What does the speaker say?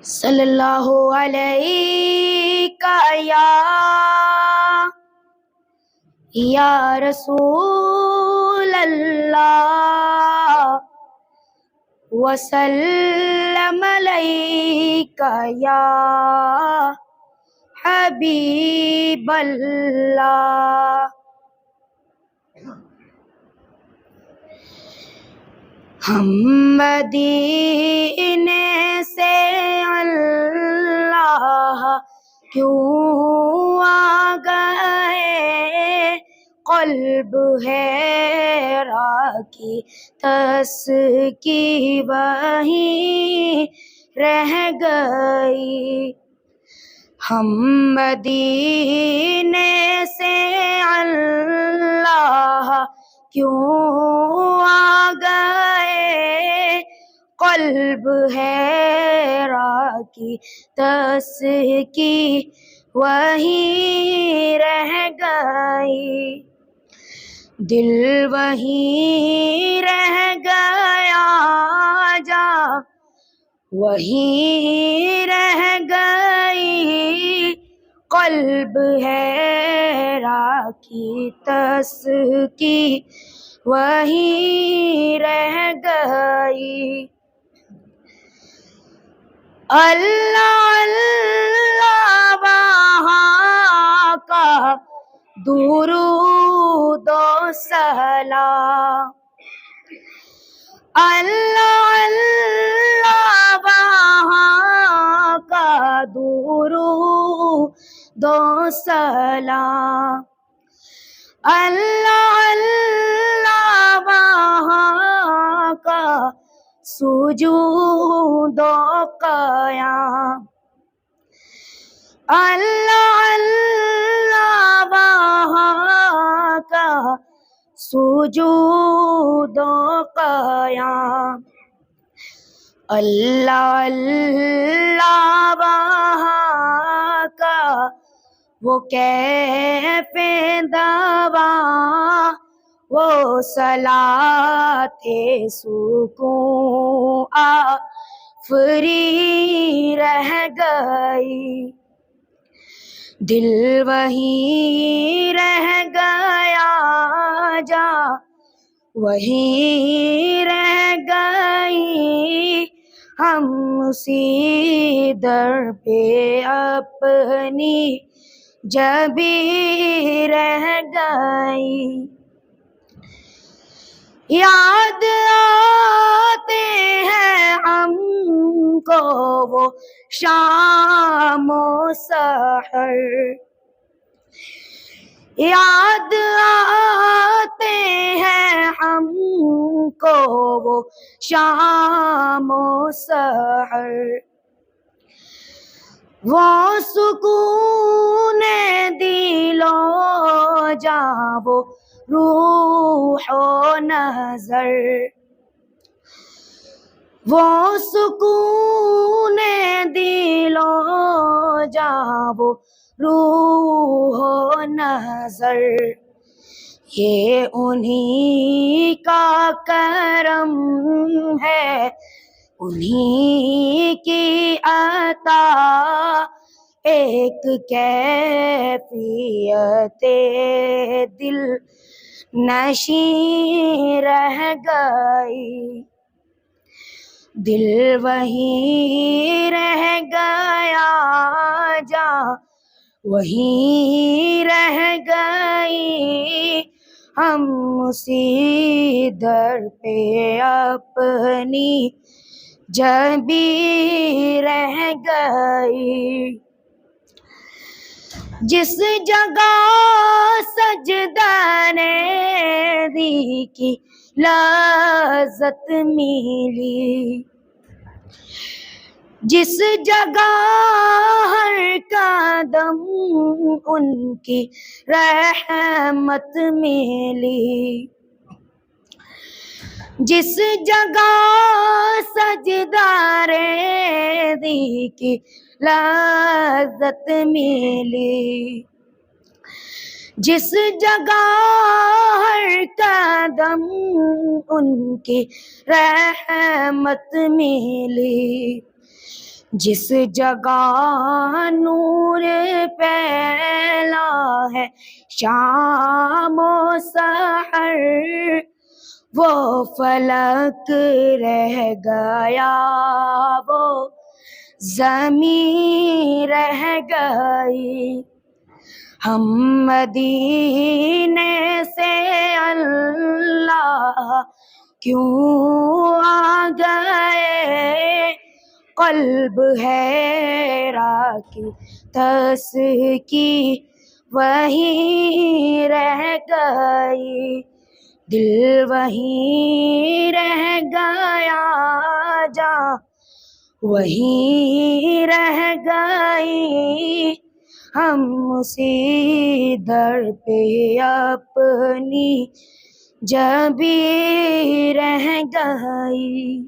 صلی اللہ علیہ یا رسول اللہ وسلم علیک یا حبیب اللہ۔ ہم مدینے سے اللہ کیوں آ گئے، قلب حیرا کی تسکی وہیں رہ گئی۔ ہم مدینے سے اللہ کیوں آ گئے، قلب حیرا کی تسکی وہیں رہ گئی۔ دل وہیں رہ گیا جا وہیں رہ گئی، قلب حیرا کی تسکی وہیں رہ گئی۔ اللہ اللہ وہاں کا درود و سلام، اللہ اللہ وہاں کا درود و سلام، اللہ اللہ وہاں کا سجود و قیام، اللہ اللہ وہاں کا سجود و قیام، اللہ اللہ وہاں کا وہ کیف دوا، وہ صلاۃ سکون آفری رہ گئی۔ دل وہیں رہ گیا جا وہیں رہ گئی، ہم اسی در پہ اپنی جبی رہ گئی۔ یاد آتے ہیں ہم کو وہ شام و سحر، یاد آتے ہیں ہم کو وہ شام و سحر، وہ سکون دل و جاں وہ روح و نظر، وہ سکون دل و جاں وہ روح و نظر، یہ انہی کا کرم ہے، انہی کی عطا، ایک کیفیت دل نشیں رہ گئی۔ دل وہیں رہ گیا جا وہیں رہ گئی، ہم اسی در پہ اپنی جبی رہ گئی۔ جس جگہ سجدہ دی کی لذت ملی، جس جگہ ہر قدم ان کی رحمت ملی، جس جگہ سجدہ دی کی لذت ملی، جس جگہ ہر قدم ان کی رحمت ملی، جس جگہ نور پھیلا ہے شام و سحر، وہ فلک رہ گیا، وہ زمین رہ گئی۔ ہم مدینے سے اللہ کیوں آ گئے، قلب حیرا کی تسکی وہیں رہ گئی، دل وہیں رہ گیا، جاں وہیں رہ گئی، ہم اسی در پہ اپنی جبیں رہ گئی۔